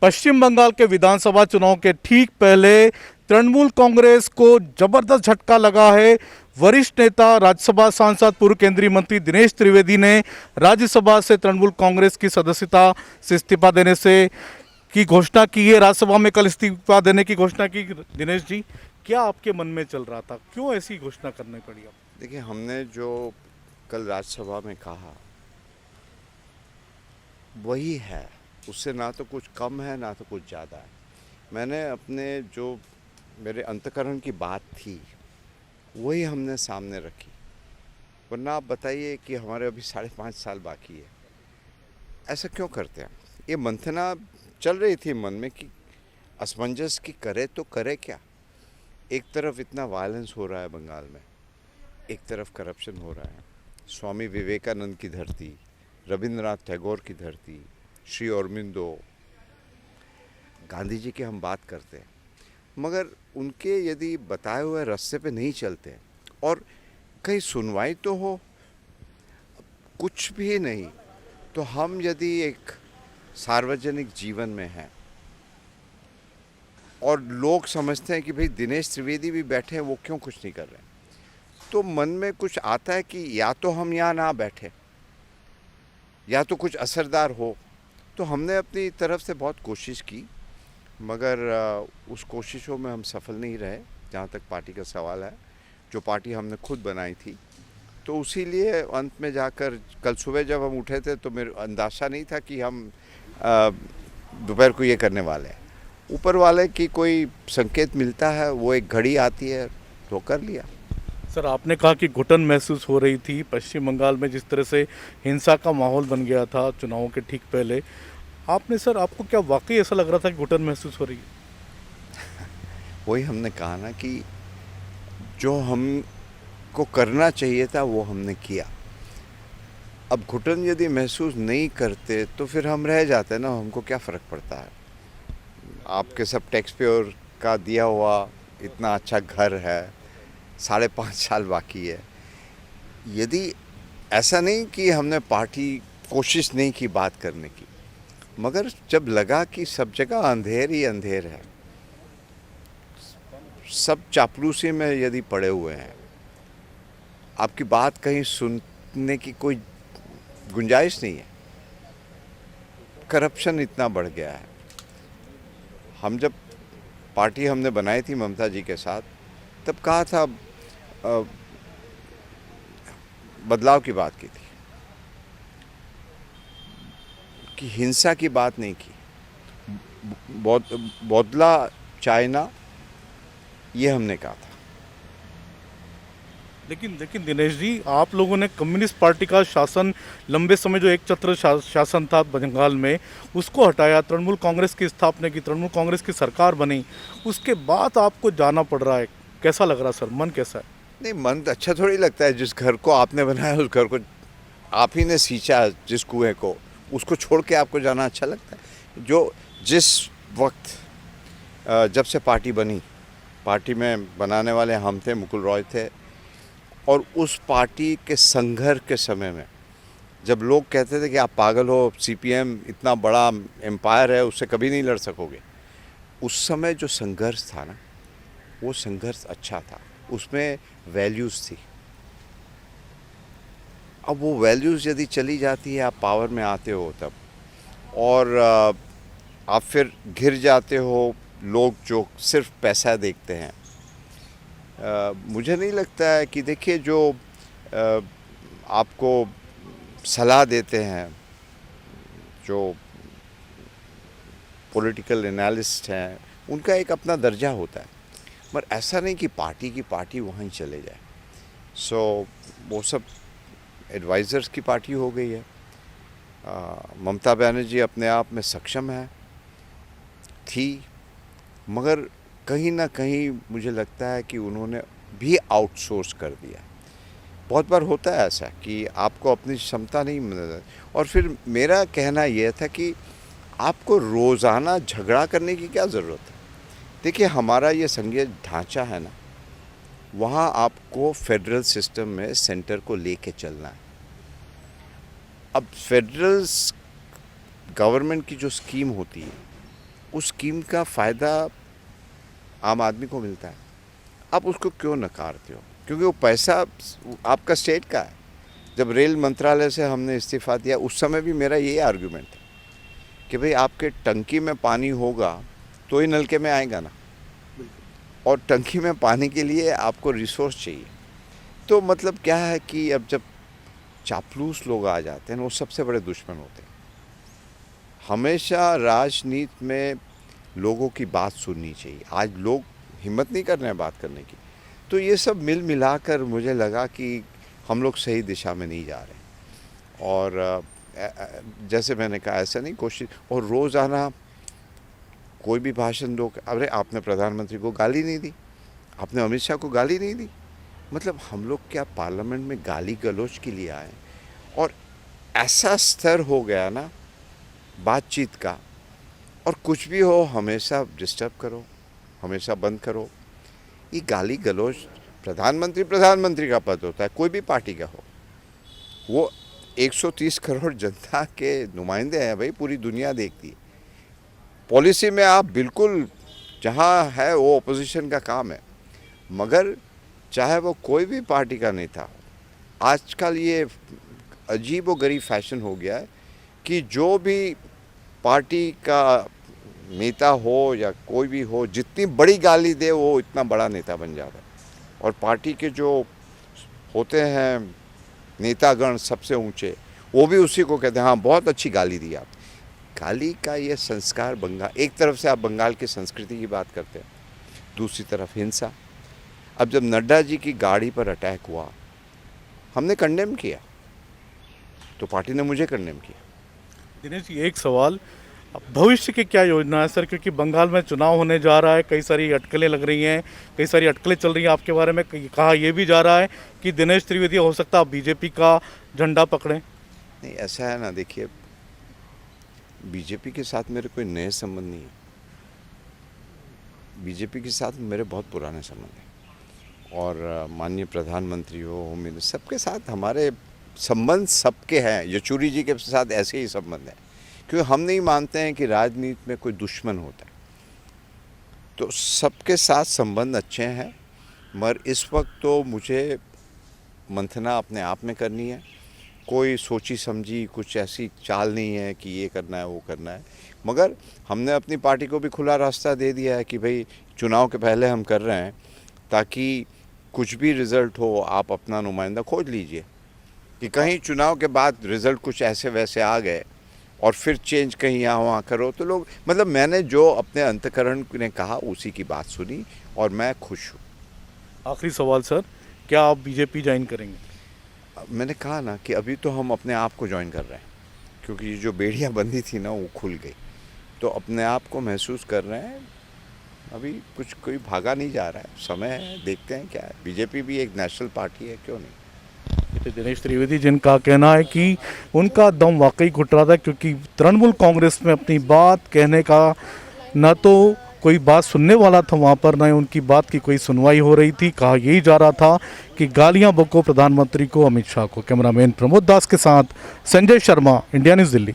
पश्चिम बंगाल के विधानसभा चुनाव के ठीक पहले तृणमूल कांग्रेस को जबरदस्त झटका लगा है। वरिष्ठ नेता राज्यसभा सांसद पूर्व केंद्रीय मंत्री दिनेश त्रिवेदी ने राज्यसभा से तृणमूल कांग्रेस की सदस्यता से इस्तीफा देने से की घोषणा की है। राज्यसभा में कल इस्तीफा देने की घोषणा की। दिनेश जी, क्या आपके मन में चल रहा था, क्यों ऐसी घोषणा करनी पड़ी आपको? देखिए, हमने जो कल राज्यसभा में कहा वही है, उससे ना तो कुछ कम है ना तो कुछ ज़्यादा है। मैंने अपने जो मेरे अंतःकरण की बात थी वही हमने सामने रखी। वरना आप बताइए कि हमारे अभी 5.5 साल बाकी है, ऐसा क्यों करते हैं? ये मंथना चल रही थी मन में कि असमंजस की करे तो करे क्या। एक तरफ इतना वायलेंस हो रहा है बंगाल में, एक तरफ करप्शन हो रहा है। स्वामी विवेकानंद की धरती, रविंद्रनाथ टैगोर की धरती, श्री अरबिंदो, गांधी जी की हम बात करते हैं, मगर उनके यदि बताए हुए रास्ते पे नहीं चलते और कहीं सुनवाई तो हो, कुछ भी नहीं, तो हम यदि एक सार्वजनिक जीवन में हैं और लोग समझते हैं कि भाई दिनेश त्रिवेदी भी बैठे हैं, वो क्यों कुछ नहीं कर रहे हैं, तो मन में कुछ आता है कि या तो हम यहाँ ना बैठे या तो कुछ असरदार हो। तो हमने अपनी तरफ से बहुत कोशिश की, मगर उस कोशिशों में हम सफल नहीं रहे जहाँ तक पार्टी का सवाल है, जो पार्टी हमने खुद बनाई थी। तो उसी लिए अंत में जाकर कल सुबह जब हम उठे थे तो मेरे अंदाज़ा नहीं था कि हम दोपहर को ये करने वाले हैं। ऊपर वाले की कोई संकेत मिलता है, वो एक घड़ी आती है तो कर लिया। सर, आपने कहा कि घुटन महसूस हो रही थी पश्चिम बंगाल में, जिस तरह से हिंसा का माहौल बन गया था चुनावों के ठीक पहले। आपने सर, आपको क्या वाकई ऐसा लग रहा था कि घुटन महसूस हो रही है? वही हमने कहा ना कि जो हमको करना चाहिए था वो हमने किया। अब घुटन यदि महसूस नहीं करते तो फिर हम रह जाते ना, हमको क्या फ़र्क पड़ता है। आपके सब टैक्स पेयर का दिया हुआ इतना अच्छा घर है, 5.5 साल बाकी है। यदि ऐसा नहीं कि हमने पार्टी कोशिश नहीं की बात करने की, मगर जब लगा कि सब जगह अंधेर ही अंधेर है, सब चापलूसी में यदि पड़े हुए हैं, आपकी बात कहीं सुनने की कोई गुंजाइश नहीं है, करप्शन इतना बढ़ गया है। हम जब पार्टी हमने बनाई थी ममता जी के साथ, तब कहा था बदलाव की बात की थी, कि हिंसा की बात नहीं की। बौदला चाइना, ये हमने कहा था। लेकिन दिनेश जी, आप लोगों ने कम्युनिस्ट पार्टी का शासन, लंबे समय जो एक छत्र शासन था बंगाल में, उसको हटाया, तृणमूल कांग्रेस की स्थापना की, तृणमूल कांग्रेस की सरकार बनी, उसके बाद आपको जाना पड़ रहा है। कैसा लग रहा सर, मन कैसा है? नहीं, मन तो अच्छा थोड़ी लगता है। जिस घर को आपने बनाया उस घर को आप ही ने सींचा, जिस कुएं को, उसको छोड़ के आपको जाना अच्छा लगता है? जो जिस वक्त जब से पार्टी बनी, पार्टी में बनाने वाले हम थे, मुकुल रॉय थे, और उस पार्टी के संघर्ष के समय में जब लोग कहते थे कि आप पागल हो, सीपीएम इतना बड़ा एम्पायर है, उससे कभी नहीं लड़ सकोगे, उस समय जो संघर्ष था ना, वो संघर्ष अच्छा था, उसमें वैल्यूज़ थी। अब वो वैल्यूज़ यदि चली जाती है, आप पावर में आते हो तब, और आप फिर घिर जाते हो लोग जो सिर्फ पैसा देखते हैं। मुझे नहीं लगता है कि देखिए, जो आपको सलाह देते हैं, जो पॉलिटिकल एनालिस्ट हैं, उनका एक अपना दर्जा होता है, मगर ऐसा नहीं कि पार्टी की पार्टी वहीं चले जाए। सो वो सब एडवाइज़र्स की पार्टी हो गई है। ममता बनर्जी अपने आप में सक्षम है, थी, मगर कहीं ना कहीं मुझे लगता है कि उन्होंने भी आउटसोर्स कर दिया। बहुत बार होता है ऐसा कि आपको अपनी क्षमता नहीं मिल, और फिर मेरा कहना यह था कि आपको रोज़ाना झगड़ा करने की क्या ज़रूरत है। देखिए, हमारा ये संघीय ढांचा है ना, वहाँ आपको फेडरल सिस्टम में सेंटर को लेके चलना है। अब फेडरल गवर्नमेंट की जो स्कीम होती है, उस स्कीम का फ़ायदा आम आदमी को मिलता है, आप उसको क्यों नकारते हो? क्योंकि वो पैसा आपका स्टेट का है। जब रेल मंत्रालय से हमने इस्तीफ़ा दिया उस समय भी मेरा यही आर्गुमेंट था कि भाई आपके टंकी में पानी होगा तो ही नलके में आएगा ना, और टंकी में पानी के लिए आपको रिसोर्स चाहिए। तो मतलब क्या है कि अब जब चापलूस लोग आ जाते हैं वो सबसे बड़े दुश्मन होते हैं। हमेशा राजनीति में लोगों की बात सुननी चाहिए। आज लोग हिम्मत नहीं कर रहे हैं बात करने की, तो ये सब मिल मिलाकर मुझे लगा कि हम लोग सही दिशा में नहीं जा रहे। और जैसे मैंने कहा ऐसा नहीं कोशिश, और रोज़ाना कोई भी भाषण दो, अरे आपने प्रधानमंत्री को गाली नहीं दी, आपने अमित शाह को गाली नहीं दी, मतलब हम लोग क्या पार्लियामेंट में गाली गलौज के लिए आए? और ऐसा स्तर हो गया ना बातचीत का, और कुछ भी हो हमेशा डिस्टर्ब करो, हमेशा बंद करो। ये गाली गलौज, प्रधानमंत्री का पद होता है, कोई भी पार्टी का हो, वो 130 करोड़ जनता के नुमाइंदे हैं भाई, पूरी दुनिया देखती है। पॉलिसी में आप बिल्कुल जहाँ है वो ओपोजिशन का काम है, मगर चाहे वो कोई भी पार्टी का नेता हो, आजकल ये अजीब व गरीब फैशन हो गया है कि जो भी पार्टी का नेता हो या कोई भी हो, जितनी बड़ी गाली दे वो इतना बड़ा नेता बन जाता है। और पार्टी के जो होते हैं नेतागण सबसे ऊंचे, वो भी उसी को कहते हैं हाँ बहुत अच्छी गाली दी आप। गाली का ये संस्कार बंगाल, एक तरफ से आप बंगाल की संस्कृति की बात करते हैं, दूसरी तरफ हिंसा। अब जब नड्डा जी की गाड़ी पर अटैक हुआ, हमने कंडेम किया, तो पार्टी ने मुझे कंडेम किया। दिनेश जी, एक सवाल, अब भविष्य की क्या योजना है सर? क्योंकि बंगाल में चुनाव होने जा रहा है, कई सारी अटकलें लग रही हैं, कई सारी अटकलें चल रही हैं आपके बारे में। कहा यह भी जा रहा है कि दिनेश त्रिवेदी हो सकता है बीजेपी का झंडा पकड़ें। नहीं, ऐसा है ना, देखिए बीजेपी के साथ मेरे कोई नए संबंध नहीं है, बीजेपी के साथ मेरे बहुत पुराने संबंध हैं। और माननीय प्रधानमंत्री हो, होम मिनिस्टर, सबके साथ हमारे संबंध सबके हैं। येचुरी जी के साथ ऐसे ही संबंध हैं, क्योंकि हम नहीं मानते हैं कि राजनीति में कोई दुश्मन होता है। तो सबके साथ संबंध अच्छे हैं, मगर इस वक्त तो मुझे मंथना अपने आप में करनी है। कोई सोची समझी कुछ ऐसी चाल नहीं है कि ये करना है वो करना है, मगर हमने अपनी पार्टी को भी खुला रास्ता दे दिया है कि भाई चुनाव के पहले हम कर रहे हैं, ताकि कुछ भी रिज़ल्ट हो आप अपना नुमाइंदा खोज लीजिए। कि कहीं चुनाव के बाद रिज़ल्ट कुछ ऐसे वैसे आ गए और फिर चेंज कहीं यहाँ वहाँ करो तो लोग, मतलब मैंने जो अपने अंतकरण ने कहा उसी की बात सुनी और मैं खुश हूँ। आखिरी सवाल सर, क्या आप बीजेपी ज्वाइन करेंगे? मैंने कहा ना कि अभी तो हम अपने आप को ज्वाइन कर रहे हैं, क्योंकि ये जो बेड़ियाँ बंदी थी ना वो खुल गई, तो अपने आप को महसूस कर रहे हैं। अभी कुछ कोई भागा नहीं जा रहा है, समय है, देखते हैं क्या है। बीजेपी भी एक नेशनल पार्टी है, क्यों नहीं। तो दिनेश त्रिवेदी जिनका कहना है कि उनका दम वाकई घुट रहा था, क्योंकि तृणमूल कांग्रेस में अपनी बात कहने का न तो कोई बात सुनने वाला था वहाँ पर, न उनकी बात की कोई सुनवाई हो रही थी। कहा यही जा रहा था कि गालियां बको प्रधानमंत्री को, अमित शाह को। कैमरामैन प्रमोद दास के साथ संजय शर्मा, इंडिया न्यूज़ दिल्ली।